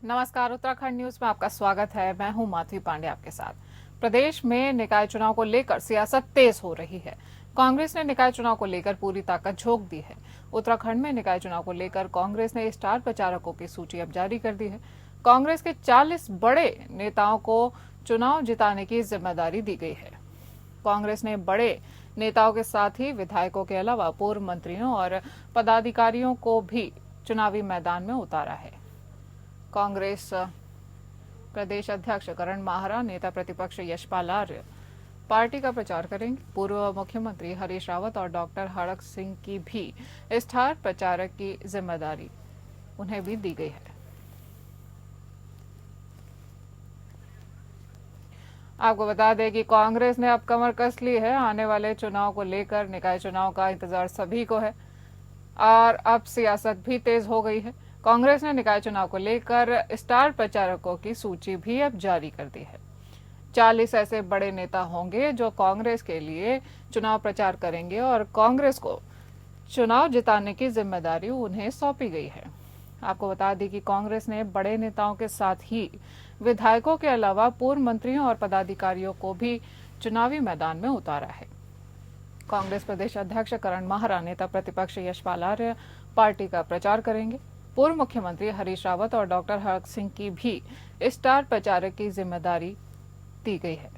नमस्कार, उत्तराखंड न्यूज में आपका स्वागत है। मैं हूं माधवी पांडे आपके साथ। प्रदेश में निकाय चुनाव को लेकर सियासत तेज हो रही है। कांग्रेस ने निकाय चुनाव को लेकर पूरी ताकत झोंक दी है। उत्तराखंड में निकाय चुनाव को लेकर कांग्रेस ने स्टार प्रचारकों की सूची अब जारी कर दी है। कांग्रेस के 40 बड़े नेताओं को चुनाव जिताने की जिम्मेदारी दी गई है। कांग्रेस ने बड़े नेताओं के साथ ही विधायकों के अलावा पूर्व मंत्रियों और पदाधिकारियों को भी चुनावी मैदान में उतारा है। कांग्रेस प्रदेश अध्यक्ष करण माहरा, नेता प्रतिपक्ष यशपाल आर्य पार्टी का प्रचार करेंगे। पूर्व मुख्यमंत्री हरीश रावत और डॉक्टर हड़क सिंह की भी स्टार प्रचारक की जिम्मेदारी उन्हें भी दी गई है। आपको बता दें कि कांग्रेस ने अब कमर कस ली है। आने वाले चुनाव को लेकर निकाय चुनाव का इंतजार सभी को है और अब सियासत भी तेज हो गई है। कांग्रेस ने निकाय चुनाव को लेकर स्टार प्रचारकों की सूची भी अब जारी कर दी है। 40 ऐसे बड़े नेता होंगे जो कांग्रेस के लिए चुनाव प्रचार करेंगे और कांग्रेस को चुनाव जिताने की जिम्मेदारी उन्हें सौंपी गई है। आपको बता दें कि कांग्रेस ने बड़े नेताओं के साथ ही विधायकों के अलावा पूर्व मंत्रियों और पदाधिकारियों को भी चुनावी मैदान में उतारा है। कांग्रेस प्रदेश अध्यक्ष करण माहरा, नेता प्रतिपक्ष यशपाल आर्य पार्टी का प्रचार करेंगे। पूर्व मुख्यमंत्री हरीश रावत और डॉक्टर हड़क सिंह की भी स्टार प्रचारक की जिम्मेदारी दी गई है।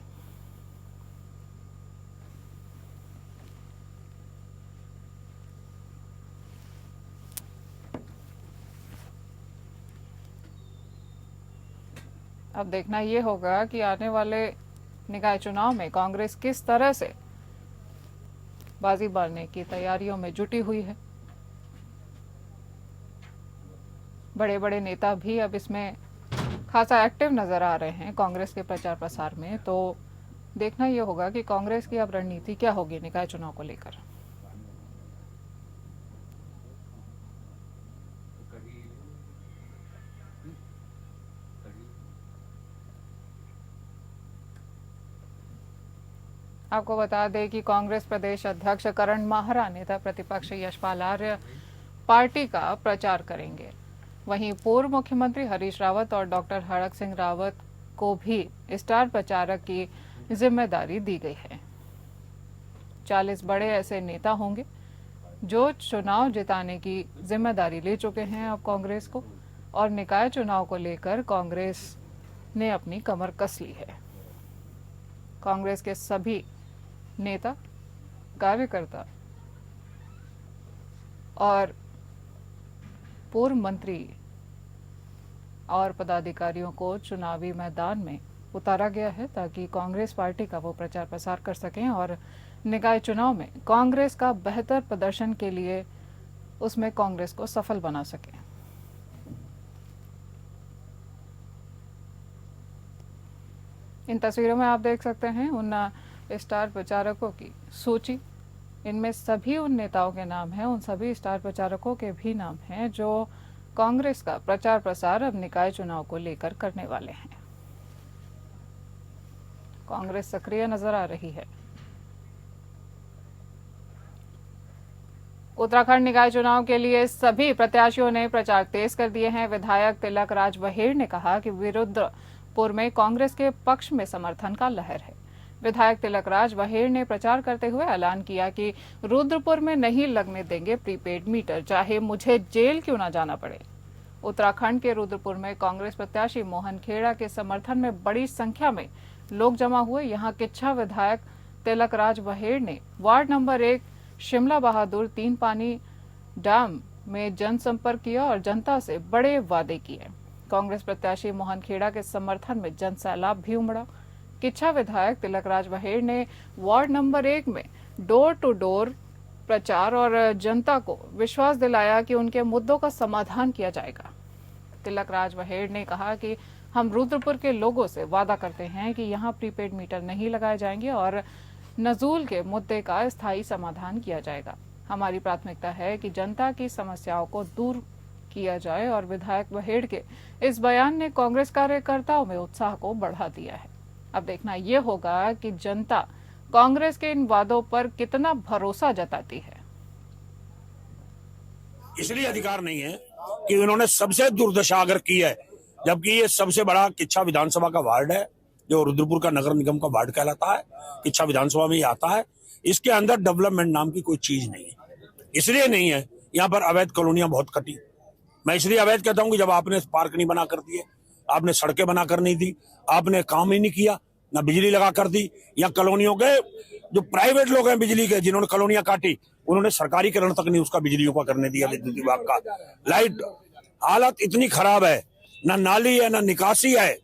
अब देखना यह होगा कि आने वाले निकाय चुनाव में कांग्रेस किस तरह से बाजी मारने की तैयारियों में जुटी हुई है। बड़े बड़े नेता भी अब इसमें खासा एक्टिव नजर आ रहे हैं कांग्रेस के प्रचार प्रसार में। तो देखना यह होगा कि कांग्रेस की अब रणनीति क्या होगी निकाय चुनाव को लेकर। आपको बता दें कि कांग्रेस प्रदेश अध्यक्ष करण माहरा, नेता प्रतिपक्ष यशपाल आर्य पार्टी का प्रचार करेंगे। वहीं पूर्व मुख्यमंत्री हरीश रावत और डॉक्टर हड़क सिंह रावत को भी स्टार प्रचारक की जिम्मेदारी दी गई है। 40 बड़े ऐसे नेता होंगे जो चुनाव जिताने की जिम्मेदारी ले चुके हैं अब कांग्रेस को, और निकाय चुनाव को लेकर कांग्रेस ने अपनी कमर कस ली है। कांग्रेस के सभी नेता, कार्यकर्ता और पूर्व मंत्री और पदाधिकारियों को चुनावी मैदान में उतारा गया है ताकि कांग्रेस पार्टी का वो प्रचार प्रसार कर सकें और निकाय चुनाव में कांग्रेस का बेहतर प्रदर्शन के लिए उसमें कांग्रेस को सफल बना सकें। इन तस्वीरों में आप देख सकते हैं उन स्टार प्रचारकों की सूची। इनमें सभी उन नेताओं के नाम हैं, उन सभी स्टार प्रचारकों के भी नाम हैं जो कांग्रेस का प्रचार प्रसार अब निकाय चुनाव को लेकर करने वाले हैं। कांग्रेस सक्रिय नजर आ रही है। उत्तराखंड निकाय चुनाव के लिए सभी प्रत्याशियों ने प्रचार तेज कर दिए हैं। विधायक तिलक राज वहेड़ ने कहा कि रुद्रपुर में कांग्रेस के पक्ष में समर्थन का लहर है। विधायक तिलक राज वहेड़ ने प्रचार करते हुए ऐलान किया कि रुद्रपुर में नहीं लगने देंगे प्रीपेड मीटर, चाहे मुझे जेल क्यों न जाना पड़े। उत्तराखंड के रुद्रपुर में कांग्रेस प्रत्याशी मोहन खेड़ा के समर्थन में बड़ी संख्या में लोग जमा हुए। यहां किच्छा विधायक तिलक राज वहेड़ ने वार्ड नंबर 1 शिमला बहादुर 3 पानी डैम में जनसंपर्क किया और जनता से बड़े वादे किए। कांग्रेस प्रत्याशी मोहन खेड़ा के समर्थन में जन सैलाब भी उमड़ा। किच्छा विधायक तिलक राज वहेड़ ने वार्ड नंबर 1 में डोर टू डोर प्रचार और जनता को विश्वास दिलाया कि उनके मुद्दों का समाधान किया जाएगा। तिलक राज वहेड़ ने कहा कि हम रुद्रपुर के लोगों से वादा करते हैं कि यहां प्रीपेड मीटर नहीं लगाए जाएंगे और नजूल के मुद्दे का स्थायी समाधान किया जाएगा। हमारी प्राथमिकता है कि जनता की समस्याओं को दूर किया जाए और विधायक वहेड़ के इस बयान ने कांग्रेस कार्यकर्ताओं में उत्साह को बढ़ा दिया है। अब देखना यह होगा कि जनता कांग्रेस के इन वादों पर कितना भरोसा जताती है। इसलिए अधिकार नहीं है कि उन्होंने सबसे दुर्दशा अगर की है जबकि ये सबसे बड़ा किच्छा विधानसभा का वार्ड है, जो रुद्रपुर का नगर निगम का वार्ड कहलाता है, किच्छा विधानसभा में ही आता है। इसके अंदर डेवलपमेंट नाम की कोई चीज नहीं है। इसलिए नहीं है, यहाँ पर अवैध कॉलोनियां बहुत कटी। मैं इसलिए अवैध कहता हूँ कि जब आपने पार्क नहीं बना कर दिए, आपने सड़कें बना कर नहीं दी, आपने काम ही नहीं किया, ना बिजली लगा कर दी, या कॉलोनियों के जो प्राइवेट लोग हैं बिजली के, जिन्होंने कॉलोनियां काटी, उन्होंने सरकारीकरण तक नहीं उसका बिजलियों का करने दिया, विद्युत विभाग का। लाइट हालत इतनी खराब है, ना नाली है ना निकासी है।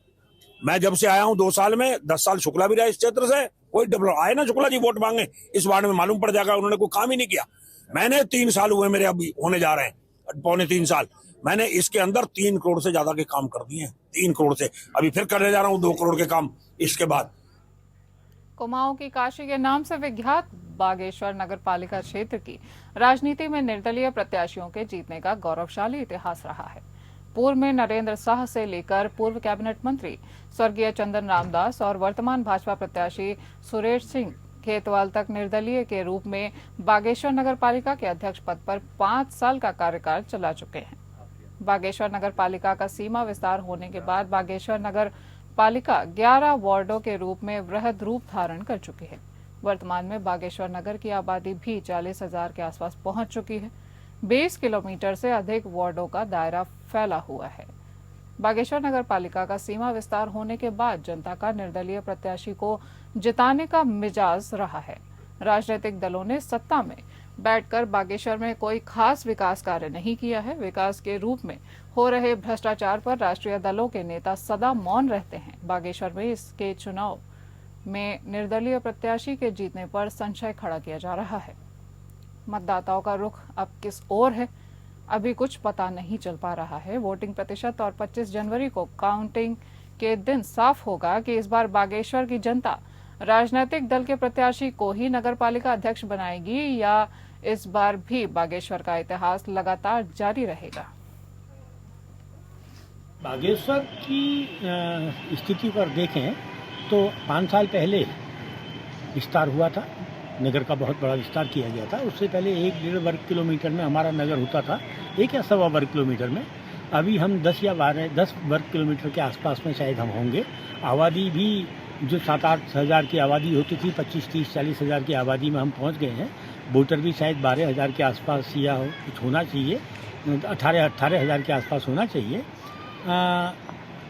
मैं जब से आया हूं 2 साल में, 10 साल शुक्ला भी रहा इस क्षेत्र से, कोई डेवलप आए ना शुक्ला जी वोट मांगे इस वार्ड में, मालूम पड़ जाएगा उन्होंने कोई काम ही नहीं किया। मैंने 3 साल हुए मेरे, अभी होने जा रहे हैं 2.25 साल, मैंने इसके अंदर 3 करोड़ से ज्यादा के काम कर दिए हैं। 3 करोड़ से अभी फिर करने जा रहा हूँ 2 करोड़ के काम इसके बाद। कुमाऊं की काशी के नाम से विख्यात बागेश्वर नगर पालिका क्षेत्र की राजनीति में निर्दलीय प्रत्याशियों के जीतने का गौरवशाली इतिहास रहा है। पूर्व में नरेंद्र साह से लेकर पूर्व कैबिनेट मंत्री स्वर्गीय चंदन रामदास और वर्तमान भाजपा प्रत्याशी सुरेश सिंह खेतवाल तक निर्दलीय के रूप में बागेश्वर नगर पालिका के अध्यक्ष पद पर 5 साल का कार्यकाल चला चुके हैं। बागेश्वर नगर पालिका का सीमा विस्तार होने के बाद बागेश्वर नगर पालिका 11 वार्डों के रूप में वृहद रूप धारण कर चुकी है। वर्तमान में बागेश्वर नगर की आबादी भी 40,000 के आसपास पहुंच चुकी है। 20 किलोमीटर से अधिक वार्डों का दायरा फैला हुआ है। बागेश्वर नगर पालिका का सीमा विस्तार होने के बाद जनता का निर्दलीय प्रत्याशी को जिताने का मिजाज रहा है। राजनीतिक दलों ने सत्ता में बैठकर बागेश्वर में कोई खास विकास कार्य नहीं किया है। विकास के रूप में हो रहे भ्रष्टाचार पर राष्ट्रीय दलों के नेता सदा मौन रहते हैं। बागेश्वर में इसके चुनाव में निर्दलीय प्रत्याशी के जीतने पर संशय खड़ा किया जा रहा है। मतदाताओं का रुख अब किस ओर है, अभी कुछ पता नहीं चल पा रहा है। वोटिंग प्रतिशत और 25 जनवरी को काउंटिंग के दिन साफ होगा कि इस बार बागेश्वर की जनता राजनीतिक दल के प्रत्याशी को ही नगरपालिका अध्यक्ष बनाएगी या इस बार भी बागेश्वर का इतिहास लगातार जारी रहेगा। बागेश्वर की स्थिति पर देखें तो 5 साल पहले विस्तार हुआ था, नगर का बहुत बड़ा विस्तार किया गया था। उससे पहले 1-1.5 वर्ग किलोमीटर में हमारा नगर होता था, 1 या सवा वर्ग किलोमीटर में। अभी हम 10 या 10 वर्ग किलोमीटर के आसपास में शायद हम होंगे। आबादी भी जो 7-8 हज़ार की आबादी होती थी, 25-30-40 हज़ार की आबादी में हम पहुंच गए हैं। वोटर भी शायद 12 हज़ार के आसपास या कुछ होना चाहिए, 18 हज़ार के आसपास होना चाहिए।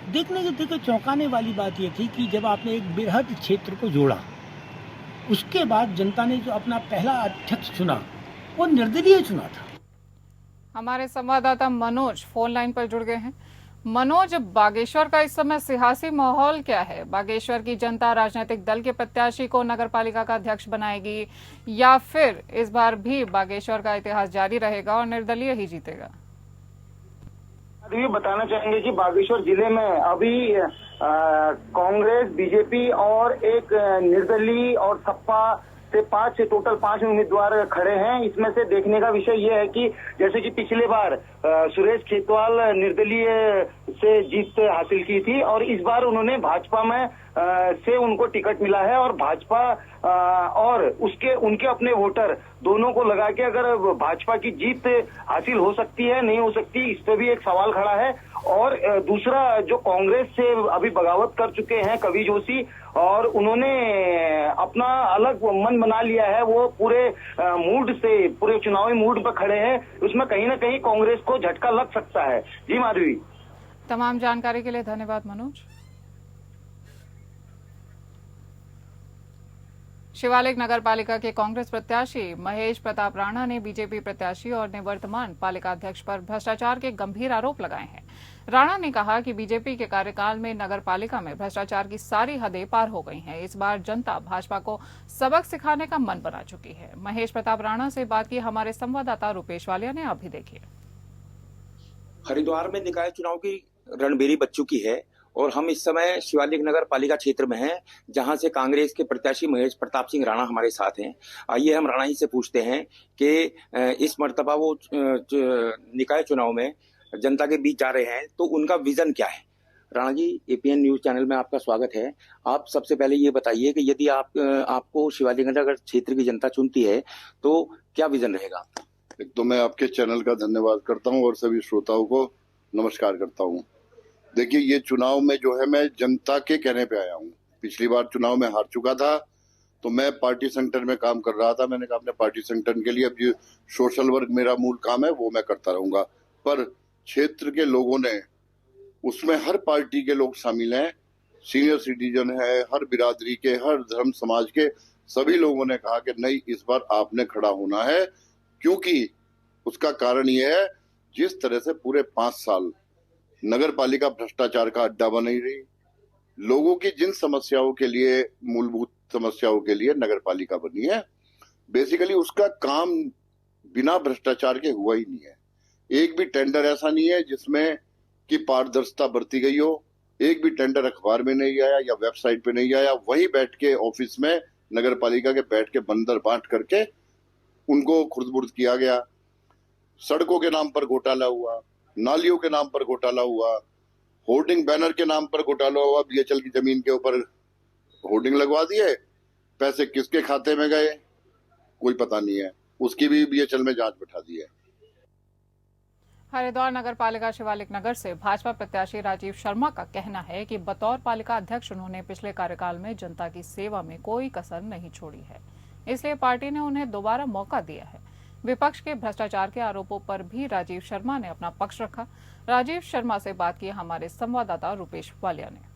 देखो चौंकाने वाली बात यह थी कि जब आपने एक बृहद क्षेत्र को जोड़ा, उसके बाद जनता ने जो अपना पहला अध्यक्ष चुना वो निर्दलीय चुना था। हमारे संवाददाता मनोज फोन लाइन पर जुड़ गए हैं। मनोज, बागेश्वर का इस समय सियासी माहौल क्या है? बागेश्वर की जनता राजनीतिक दल के प्रत्याशी को नगरपालिका का अध्यक्ष बनाएगी या फिर इस बार भी बागेश्वर का इतिहास जारी रहेगा और निर्दलीय ही जीतेगा? ये बताना चाहेंगे कि बागेश्वर जिले में अभी कांग्रेस, बीजेपी और एक निर्दलीय और सपा से टोटल 5 उम्मीदवार खड़े हैं। इसमें से देखने का विषय यह है कि जैसे कि पिछले बार सुरेश खेतवाल निर्दलीय से जीत हासिल की थी और इस बार उन्होंने भाजपा में से उनको टिकट मिला है और भाजपा और उनके अपने वोटर दोनों को लगा के अगर भाजपा की जीत हासिल हो सकती है नहीं हो सकती, इस पे भी एक सवाल खड़ा है। और दूसरा, जो कांग्रेस से अभी बगावत कर चुके हैं कवि जोशी, और उन्होंने अपना अलग मन बना लिया है, वो पूरे मूड से, पूरे चुनावी मूड पर खड़े हैं। उसमें कहीं ना कहीं कांग्रेस को झटका लग सकता है। जी माधवी। तमाम जानकारी के लिए धन्यवाद मनोज। शिवालिक नगर पालिका के कांग्रेस प्रत्याशी महेश प्रताप राणा ने बीजेपी प्रत्याशी और निवर्तमान पालिका अध्यक्ष पर भ्रष्टाचार के गंभीर आरोप लगाए हैं। राणा ने कहा कि बीजेपी के कार्यकाल में नगर पालिका में भ्रष्टाचार की सारी हदें पार हो गई हैं। इस बार जनता भाजपा को सबक सिखाने का मन बना चुकी है। महेश प्रताप राणा से बात की हमारे संवाददाता रुपेश वालिया ने। आप भी देखिए। हरिद्वार में निकाय चुनाव की रणभेरी बच चुकी है और हम इस समय शिवालिक नगर पालिका क्षेत्र में हैं, जहां से कांग्रेस के प्रत्याशी महेश प्रताप सिंह राणा हमारे साथ हैं। आइए हम राणा जी से पूछते हैं कि इस मर्तबा वो निकाय चुनाव में जनता के बीच जा रहे हैं, तो उनका विजन क्या है? Rana ji, APN news channel में आपका स्वागत है। आप सबसे पहले ये बताइए कि यदि आपको शिवालिक नगर क्षेत्र की जनता चुनती है तो क्या विजन रहेगा? एक तो मैं आपके चैनल का धन्यवाद करता हूं और सभी श्रोताओं को नमस्कार करता हूं। देखिए, ये चुनाव में जो है मैं जनता के कहने पे आया हूँ। पिछली बार चुनाव में हार चुका था तो मैं पार्टी संगठन में काम कर रहा था। मैंने कहा अपने पार्टी संगठन के लिए अब जो सोशल वर्क मेरा मूल काम है वो मैं करता रहूंगा। पर क्षेत्र के लोगों ने, उसमें हर पार्टी के लोग शामिल हैं, सीनियर सिटीजन है, हर बिरादरी के, हर धर्म समाज के सभी लोगों ने कहा कि नहीं, इस बार आपने खड़ा होना है। क्योंकि उसका कारण ये है, जिस तरह से पूरे 5 साल नगर पालिका भ्रष्टाचार का अड्डा बनी रही, लोगों की जिन समस्याओं के लिए, मूलभूत समस्याओं के लिए नगर पालिका बनी है, बेसिकली उसका काम बिना भ्रष्टाचार के हुआ ही नहीं है। एक भी टेंडर ऐसा नहीं है जिसमें कि पारदर्शिता बरती गई हो। एक भी टेंडर अखबार में नहीं आया या वेबसाइट पे नहीं आया। वहीं बैठ के ऑफिस में नगर पालिका के बैठ के बंदर बांट करके उनको खुर्द-बुर्द किया गया। सड़कों के नाम पर घोटाला हुआ, नालियों के नाम पर घोटाला हुआ, होर्डिंग बैनर के नाम पर घोटाला हुआ। बीएचएल की जमीन के ऊपर होर्डिंग लगवा दिए, पैसे किसके खाते में गए कोई पता नहीं है। उसकी भी बीएचएल में जांच बैठा दी है। हरिद्वार नगर पालिका शिवालिक नगर से भाजपा प्रत्याशी राजीव शर्मा का कहना है कि बतौर पालिका अध्यक्ष उन्होंने पिछले कार्यकाल में जनता की सेवा में कोई कसर नहीं छोड़ी है, इसलिए पार्टी ने उन्हें दोबारा मौका दिया है। विपक्ष के भ्रष्टाचार के आरोपों पर भी राजीव शर्मा ने अपना पक्ष रखा। राजीव शर्मा से बात की हमारे संवाददाता रुपेश वालिया ने।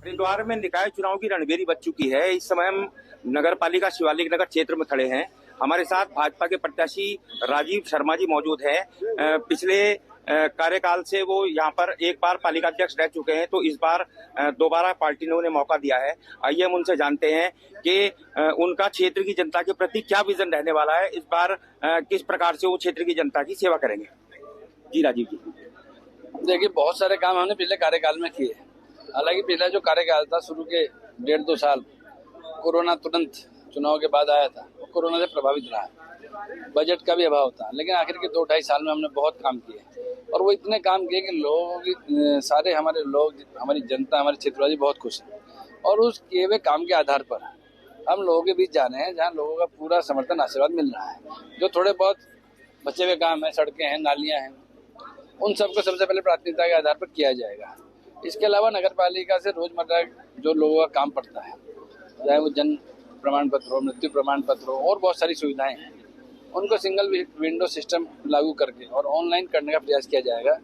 हरिद्वार में निकाय चुनाव की रणबेरी बज चुकी है। इस समय हम नगर पालिका शिवालिक नगर क्षेत्र में खड़े हैं। हमारे साथ भाजपा के प्रत्याशी राजीव शर्मा जी मौजूद हैं। पिछले कार्यकाल से वो यहाँ पर एक बार पालिका अध्यक्ष रह चुके हैं, तो इस बार दोबारा पार्टी ने उन्हें मौका दिया है। आइए हम उनसे जानते हैं कि उनका क्षेत्र की जनता के प्रति क्या विजन रहने वाला है, इस बार किस प्रकार से वो क्षेत्र की जनता की सेवा करेंगे। जी राजीव जी। देखिए, बहुत सारे काम हमने पिछले कार्यकाल में किए। हालांकि पिछला जो कार्यकाल था, शुरू के 1.5-2 साल कोरोना तुरंत चुनाव के बाद आया था, वो कोरोना से प्रभावित रहा है। बजट का भी अभाव था, लेकिन आखिर के 2-2.5 साल में हमने बहुत काम किए और वो इतने काम किए कि लोग, सारे हमारे लोग, हमारी जनता, हमारे क्षेत्रवासी बहुत खुश हैं। और उस किए हुए काम के आधार पर हम लोगों के बीच जा रहे हैं, जहाँ लोगों का पूरा समर्थन, आशीर्वाद मिल रहा है। जो थोड़े बहुत बचे हुए काम है, सड़कें हैं, नालियाँ हैं, उन सबको सबसे पहले प्राथमिकता के आधार पर किया जाएगा। इसके अलावा नगर पालिका से रोजमर्रा जो लोगों का काम पड़ता है, चाहे वो जन्म प्रमाण पत्र हो, मृत्यु प्रमाण पत्र हो, और बहुत सारी सुविधाएं हैं, उनको सिंगल विंडो सिस्टम लागू करके और ऑनलाइन करने का प्रयास किया जाएगा।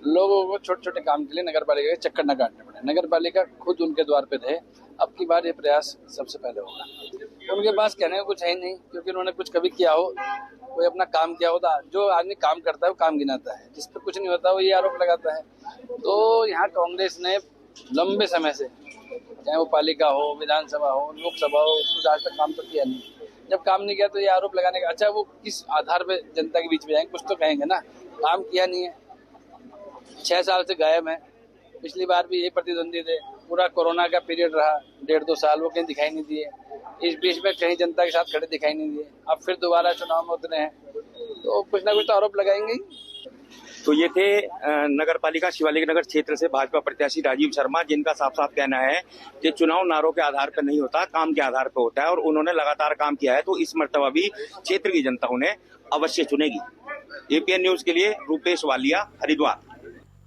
लोगों को छोटे छोटे काम के लिए नगर पालिका के चक्कर न काटने पड़े, नगर पालिका खुद उनके द्वार पे रहे। अब की बार ये प्रयास सबसे पहले होगा। उनके पास कहने को कुछ है ही नहीं, क्योंकि उन्होंने कुछ कभी किया हो, कोई अपना काम किया होता। जो आदमी काम करता है वो काम गिनाता है, जिस पर कुछ नहीं होता वो ये आरोप लगाता है। तो यहाँ कांग्रेस ने लंबे समय से, चाहे वो पालिका हो, विधानसभा हो, लोकसभा हो, कुछ आज तक काम तो किया नहीं। जब काम नहीं किया तो ये आरोप लगाने का, अच्छा वो किस आधार पे जनता के बीच में जाएंगे, कुछ तो कहेंगे ना। काम किया नहीं है, 6 साल से गायब है। पिछली बार भी यही प्रतिद्वंदी थे, पूरा कोरोना का पीरियड रहा 1.5-2 साल, वो कहीं दिखाई नहीं दिए। इस बीच में कहीं जनता के साथ खड़े दिखाई नहीं दिए। अब फिर दोबारा चुनाव में उतरे हैं, तो कुछ ना कुछ तो आरोप लगाएंगे। तो ये थे नगर पालिका शिवालिक नगर क्षेत्र से भाजपा प्रत्याशी राजीव शर्मा, जिनका साफ साफ कहना है कि चुनाव नारों के आधार पर नहीं होता, काम के आधार पर होता है। और उन्होंने लगातार काम किया है, तो इस मर्तबा भी क्षेत्र की जनता उन्हें अवश्य चुनेगी। एपीएन न्यूज के लिए रुपेश वालिया, हरिद्वार।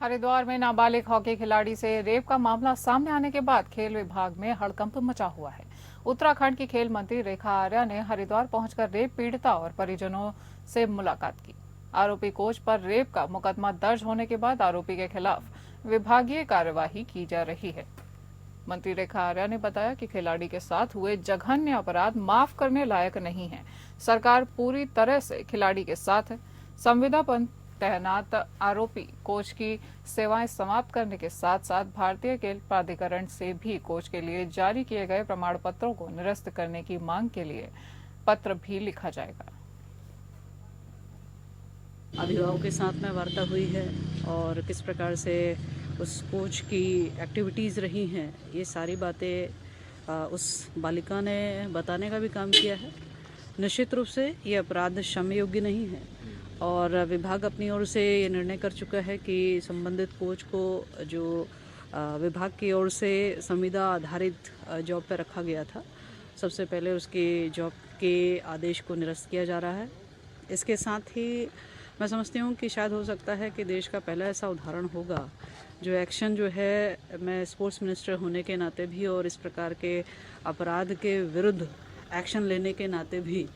हरिद्वार में नाबालिग हॉकी खिलाड़ी से रेप का मामला सामने आने के बाद खेल विभाग में हड़कंप मचा हुआ है। उत्तराखंड की खेल मंत्री रेखा आर्या ने हरिद्वार पहुंचकर रेप पीड़िता और परिजनों से मुलाकात की। आरोपी कोच पर रेप का मुकदमा दर्ज होने के बाद आरोपी के खिलाफ विभागीय कार्यवाही की जा रही है। मंत्री रेखा आर्या ने बताया कि खिलाड़ी के साथ हुए जघन्य अपराध माफ करने लायक नहीं है। सरकार पूरी तरह से खिलाड़ी के साथ है। संविदा पर तैनात आरोपी कोच की सेवाएं समाप्त करने के साथ साथ भारतीय खेल प्राधिकरण से भी कोच के लिए जारी किए गए प्रमाण पत्रों को निरस्त करने की मांग के लिए पत्र भी लिखा जाएगा। अभिभावकों के साथ में वार्ता हुई है और किस प्रकार से उस कोच की एक्टिविटीज़ रही हैं, ये सारी बातें उस बालिका ने बताने का भी काम किया है। निश्चित रूप से ये अपराध क्षम्य योग्य नहीं है और विभाग अपनी ओर से ये निर्णय कर चुका है कि संबंधित कोच को जो विभाग की ओर से संविदा आधारित जॉब पर रखा गया था, सबसे पहले उसकी जॉब के आदेश को निरस्त किया जा रहा है। इसके साथ ही मैं समझती हूँ कि शायद हो सकता है कि देश का पहला ऐसा उदाहरण होगा जो एक्शन जो है, मैं स्पोर्ट्स मिनिस्टर होने के नाते भी और इस प्रकार के अपराध के विरुद्ध एक्शन लेने के नाते भी।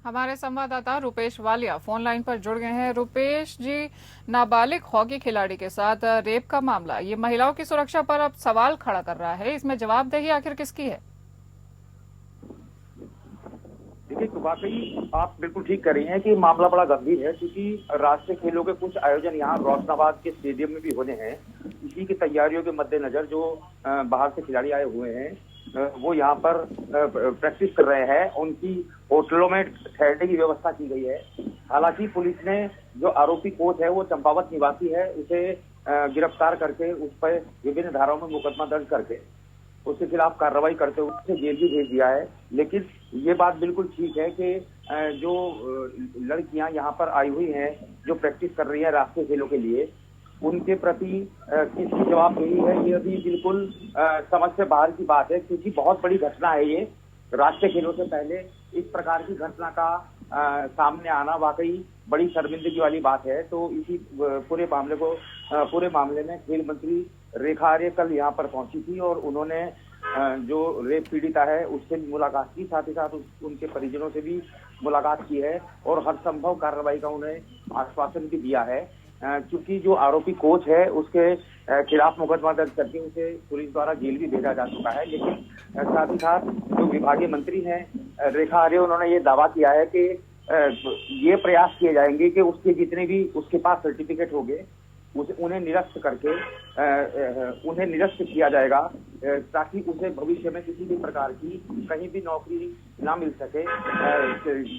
हमारे संवाददाता रुपेश वालिया फोन लाइन पर जुड़ गए हैं। रुपेश जी, नाबालिग हॉकी खिलाड़ी के साथ रेप का मामला ये महिलाओं की सुरक्षा पर अब सवाल खड़ा कर रहा है, इसमें जवाबदेही आखिर किसकी है? देखिए, तो वाकई आप बिल्कुल ठीक कर रही हैं कि मामला बड़ा गंभीर है, क्योंकि राष्ट्रीय खेलों के कुछ आयोजन यहाँ रोशनाबाद के स्टेडियम में भी होने हैं। इसी की तैयारियों के मद्देनजर जो बाहर से खिलाड़ी आए हुए हैं वो यहाँ पर प्रैक्टिस कर रहे हैं। उनकी होटलों में ठहरने की व्यवस्था की गई है। हालांकि पुलिस ने जो आरोपी कोच है वो चंपावत निवासी है, उसे गिरफ्तार करके उस पर विभिन्न धाराओं में मुकदमा दर्ज करके उसके खिलाफ कार्रवाई करते हुए उसे जेल भी भेज दिया है। लेकिन ये बात बिल्कुल ठीक है कि जो लड़कियां यहाँ पर आई हुई हैं, जो प्रैक्टिस कर रही हैं राष्ट्रीय खेलों के लिए, उनके प्रति किसकी जवाबदेही है, ये अभी बिल्कुल समझ से बाहर की बात है, क्योंकि बहुत बड़ी घटना है ये। राष्ट्रीय खेलों से पहले इस प्रकार की घटना का सामने आना वाकई बड़ी शर्मिंदगी वाली बात है। तो इसी पूरे मामले में खेल मंत्री रेखा आर्य कल यहाँ पर पहुंची थी और उन्होंने जो रेप पीड़िता है उससे भी मुलाकात की, साथ ही साथ उनके परिजनों से भी मुलाकात की है और हर संभव कार्रवाई का उन्हें आश्वासन भी दिया है। क्योंकि जो आरोपी कोच है उसके खिलाफ मुकदमा दर्ज करके उसे पुलिस द्वारा जेल भी भेजा जा चुका है। लेकिन साथ ही साथ जो विभागीय मंत्री हैं रेखा आर्य, उन्होंने ये दावा किया है कि ये प्रयास किए जाएंगे कि उसके जितने भी उसके पास सर्टिफिकेट होंगे उन्हें निरस्त किया जाएगा, ताकि उसे भविष्य में किसी भी प्रकार की कहीं भी नौकरी ना मिल सके,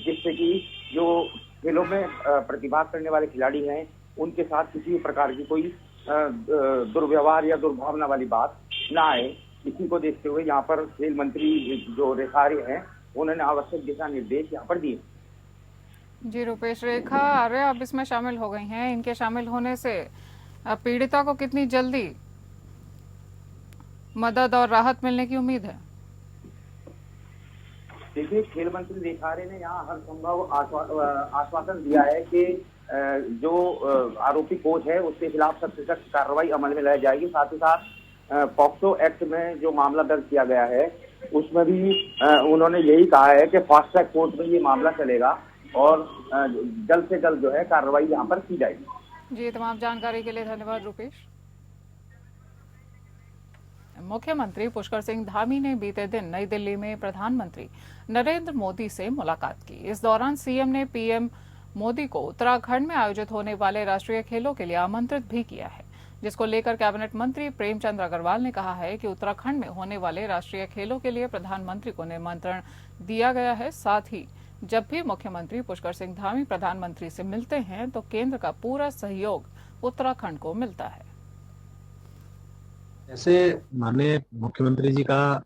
जिससे कि जो खेलों में प्रतिभाग करने वाले खिलाड़ी हैं उनके साथ किसी भी प्रकार की कोई दुर्व्यवहार या दुर्भावना वाली बात ना आए। इसी को देखते हुए यहाँ पर खेल मंत्री जो रेखा आर्य हैं उन्होंने आवश्यक दिशा निर्देश यहाँ पर दिए। जी रुपेश, रेखा आर्य अब इसमें शामिल हो गई हैं। इनके शामिल होने से पीड़िता को कितनी जल्दी मदद और राहत मिलने की उम्मीद है? देखिए, खेल मंत्री रेखा आर्य ने यहाँ हर संभव आश्वासन दिया है कि जो आरोपी कोच है उसके खिलाफ सख्त से सख्त कार्रवाई अमल में लाई जाएगी। साथ ही साथ पॉक्सो एक्ट में जो मामला दर्ज किया गया है उसमें भी उन्होंने यही कहा है कि फास्ट ट्रैक कोर्ट में ये मामला चलेगा और जल्द से जल्द जो है कार्रवाई यहाँ पर की जाएगी। जी, तमाम जानकारी के लिए धन्यवाद रुपेश। मुख्यमंत्री पुष्कर सिंह धामी ने बीते दिन नई दिल्ली में प्रधानमंत्री नरेंद्र मोदी से मुलाकात की। इस दौरान सीएम ने पीएम मोदी को उत्तराखंड में आयोजित होने वाले राष्ट्रीय खेलों के लिए आमंत्रित भी किया है, जिसको लेकर कैबिनेट मंत्री प्रेमचंद अग्रवाल ने कहा है कि उत्तराखंड में होने वाले राष्ट्रीय खेलों के लिए प्रधानमंत्री को निमंत्रण दिया गया है। साथ ही जब भी मुख्यमंत्री पुष्कर सिंह धामी प्रधानमंत्री से मिलते हैं तो केंद्र का पूरा सहयोग उत्तराखंड को मिलता है। ऐसे माननीय मुख्यमंत्री जी का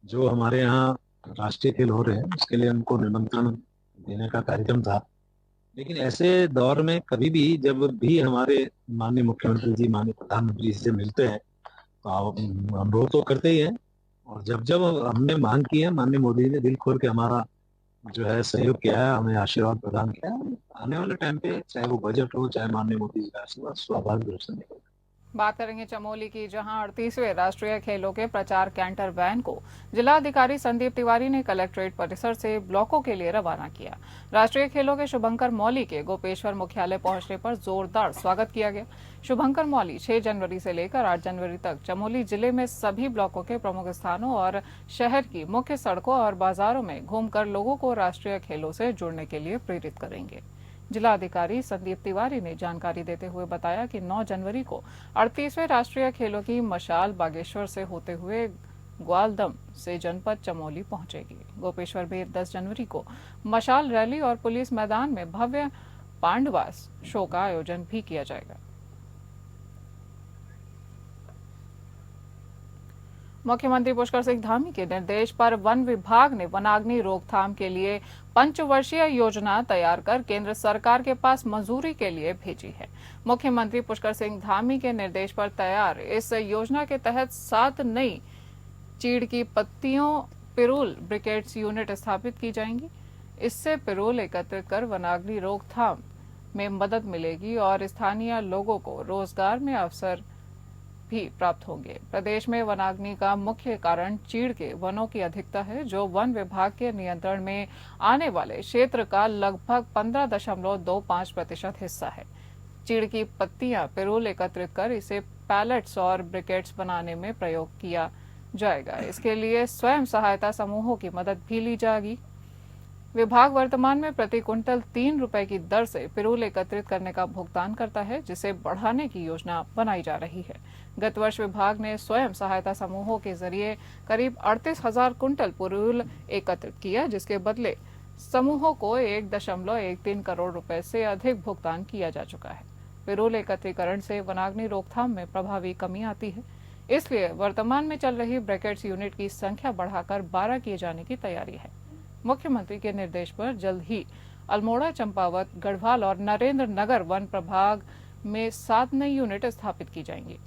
जो हमारे यहाँ राष्ट्रीय खेल हो रहे हैं उसके लिए उनको निमंत्रण देने का कार्यक्रम था, लेकिन ऐसे दौर में कभी भी जब भी हमारे माननीय मुख्यमंत्री जी माननीय प्रधानमंत्री जी से मिलते हैं तो हम अनुरोध तो करते ही हैं, और जब जब हमने मांग की है माननीय मोदी ने दिल खोल के हमारा जो है सहयोग किया है, हमें आशीर्वाद प्रदान किया है। आने वाले टाइम पे चाहे वो बजट हो चाहे माननीय मोदी जी का आशीर्वाद स्वाभाविक रूप से निकलेगा। बात करेंगे चमोली की, जहां 38वें राष्ट्रीय खेलों के प्रचार कैंटर वैन को जिलाधिकारी संदीप तिवारी ने कलेक्ट्रेट परिसर से ब्लॉकों के लिए रवाना किया। राष्ट्रीय खेलों के शुभंकर मौली के गोपेश्वर मुख्यालय पहुंचने पर जोरदार स्वागत किया गया। शुभंकर मौली 6 जनवरी से लेकर 8 जनवरी तक चमोली जिले में सभी ब्लॉकों के प्रमुख स्थानों और शहर की मुख्य सड़कों और बाजारों में घूमकर लोगों को राष्ट्रीय खेलों से जुड़ने के लिए प्रेरित करेंगे। जिलाधिकारी संदीप तिवारी ने जानकारी देते हुए बताया कि 9 जनवरी को 38वें राष्ट्रीय खेलों की मशाल बागेश्वर से होते हुए ग्वालदम से जनपद चमोली पहुंचेगी। गोपेश्वर में 10 जनवरी को मशाल रैली और पुलिस मैदान में भव्य पांडवास शो का आयोजन भी किया जाएगा। मुख्यमंत्री पुष्कर सिंह धामी के निर्देश पर वन विभाग ने वनाग्नि रोकथाम के लिए पंचवर्षीय योजना तैयार कर केंद्र सरकार के पास मंजूरी के लिए भेजी है। मुख्यमंत्री पुष्कर सिंह धामी के निर्देश पर तैयार इस योजना के तहत 7 नई चीड़ की पत्तियों पिरूल ब्रिकेट्स यूनिट स्थापित की जाएंगी। इससे पिरूल एकत्रित कर वनाग्नि रोकथाम में मदद मिलेगी और स्थानीय लोगों को रोजगार में अवसर भी प्राप्त होंगे। प्रदेश में वनाग्नि का मुख्य कारण चीड़ के वनों की अधिकता है, जो वन विभाग के नियंत्रण में आने वाले क्षेत्र का लगभग 15.25% हिस्सा है। चीड़ की पत्तियां पिरूल एकत्रित कर इसे पैलेट्स और ब्रिकेट्स बनाने में प्रयोग किया जाएगा। इसके लिए स्वयं सहायता समूहों की मदद भी ली जाएगी। विभाग वर्तमान में प्रति क्विंटल 3 रुपए की दर से पिरूल एकत्रित करने का भुगतान करता है, जिसे बढ़ाने की योजना बनाई जा रही है। गत वर्ष विभाग ने स्वयं सहायता समूहों के जरिए करीब 38,000 क्विंटल पिरूल एकत्रित किया, जिसके बदले समूहों को 1.13 करोड़ रुपए से अधिक भुगतान किया जा चुका है। पिरूल एकत्रीकरण से वनाग्नि रोकथाम में प्रभावी कमी आती है, इसलिए वर्तमान में चल रही ब्रैकेट्स यूनिट की संख्या बढ़ाकर 12 किए जाने की तैयारी है। मुख्यमंत्री के निर्देश पर जल्द ही अल्मोड़ा, चंपावत, गढ़वाल और नरेंद्र नगर वन प्रभाग में 7 नई यूनिट स्थापित की जाएंगी।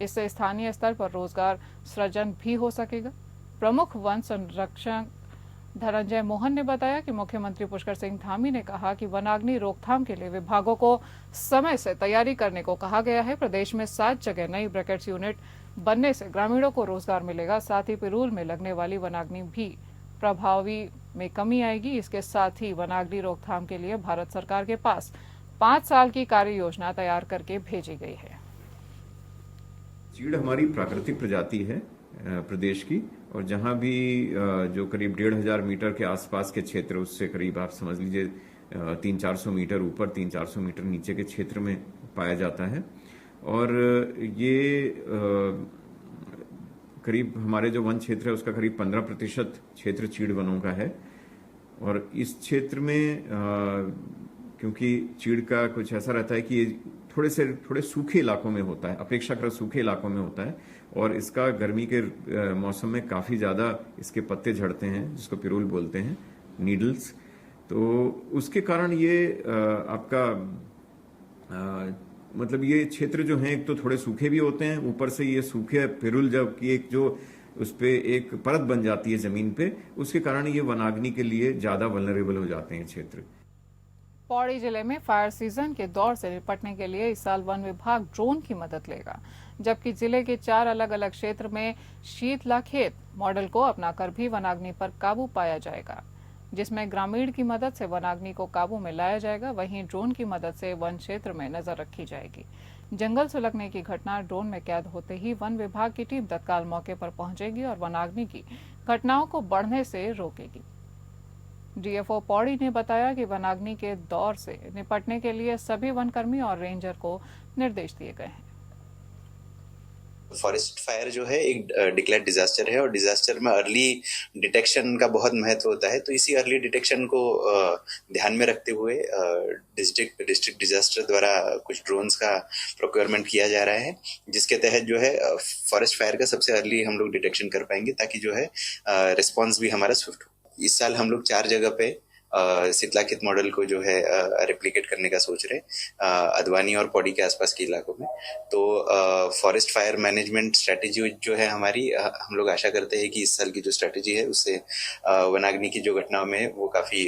इससे स्थानीय स्तर पर रोजगार सृजन भी हो सकेगा। प्रमुख वन संरक्षक धनंजय मोहन ने बताया कि मुख्यमंत्री पुष्कर सिंह धामी ने कहा कि वनाग्नि रोकथाम के लिए विभागों को समय से तैयारी करने को कहा गया है। प्रदेश में 7 जगह नई ब्रैकेट्स यूनिट बनने से ग्रामीणों को रोजगार मिलेगा। साथ ही पिरूल में लगने वाली वनाग्नि भी प्रभावी में कमी आएगी। इसके साथ ही वनाग्नि रोकथाम के लिए भारत सरकार के पास 5 साल की कार्य योजना तैयार करके भेजी गई है। चीड़ हमारी प्राकृतिक प्रजाति है प्रदेश की, और जहां भी जो करीब 1,500 मीटर के आसपास के क्षेत्र, उससे करीब आप समझ लीजिए 300-400 मीटर ऊपर, 300-400 मीटर नीचे के क्षेत्र में पाया जाता है। और ये करीब हमारे जो वन क्षेत्र है उसका करीब 15% क्षेत्र चीड़ वनों का है। और इस क्षेत्र में क्योंकि चीड़ का कुछ ऐसा रहता है कि ये थोड़े सूखे इलाकों में होता है, अपेक्षाकृत सूखे इलाकों में होता है, और इसका गर्मी के मौसम में काफी ज्यादा इसके पत्ते झड़ते हैं, जिसको पिरूल बोलते हैं, नीडल्स। तो उसके कारण ये आपका मतलब ये क्षेत्र जो है एक तो थोड़े सूखे भी होते हैं, ऊपर से ये सूखे पिरूल जब की एक जो उस पे एक परत बन जाती है जमीन पे, उसके कारण ये वनाग्नि के लिए ज्यादा वल्नरेबल हो जाते हैं क्षेत्र। पौड़ी जिले में फायर सीजन के दौर से निपटने के लिए इस साल वन विभाग ड्रोन की मदद लेगा, जबकि जिले के 4 अलग अलग क्षेत्र में शीतला खेत मॉडल को अपनाकर भी वनाग्नि पर काबू पाया जाएगा, जिसमें ग्रामीण की मदद से वनाग्नि को काबू में लाया जाएगा। वहीं ड्रोन की मदद से वन क्षेत्र में नजर रखी जाएगी। जंगल सुलगने की घटना ड्रोन में कैद होते ही वन विभाग की टीम तत्काल मौके पर पहुंचेगी और वनाग्नि की घटनाओं को बढ़ने से रोकेगी। डीएफओ पौड़ी ने बताया कि वनाग्नि के दौर से निपटने के लिए सभी वनकर्मी और रेंजर को निर्देश दिए गए हैं। फॉरेस्ट फायर जो है एक डिक्लेयर्ड डिजास्टर है, और डिजास्टर में अर्ली डिटेक्शन का बहुत महत्व होता है। तो इसी अर्ली डिटेक्शन को ध्यान में रखते हुए डिस्ट्रिक्ट डिजास्टर द्वारा कुछ ड्रोन्स का प्रोक्योरमेंट किया जा रहा है, जिसके तहत जो है फॉरेस्ट फायर का सबसे अर्ली हम लोग डिटेक्शन कर पाएंगे, ताकि जो है रिस्पॉन्स भी हमारा स्विफ्ट हो। इस साल हम लोग 4 जगह पे शीतला खेत मॉडल को जो है रेप्लिकेट करने का सोच रहे, अदवानी और पौड़ी के आसपास के इलाकों में। तो फॉरेस्ट फायर मैनेजमेंट स्ट्रेटेजी जो है हमारी, हम लोग आशा करते हैं कि इस साल की जो स्ट्रेटेजी है उससे वनाग्नि की जो घटनाओं में वो काफी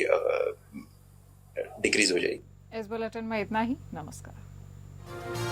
डिक्रीज हो जाएगी। इस बुलेटिन में इतना ही। नमस्कार।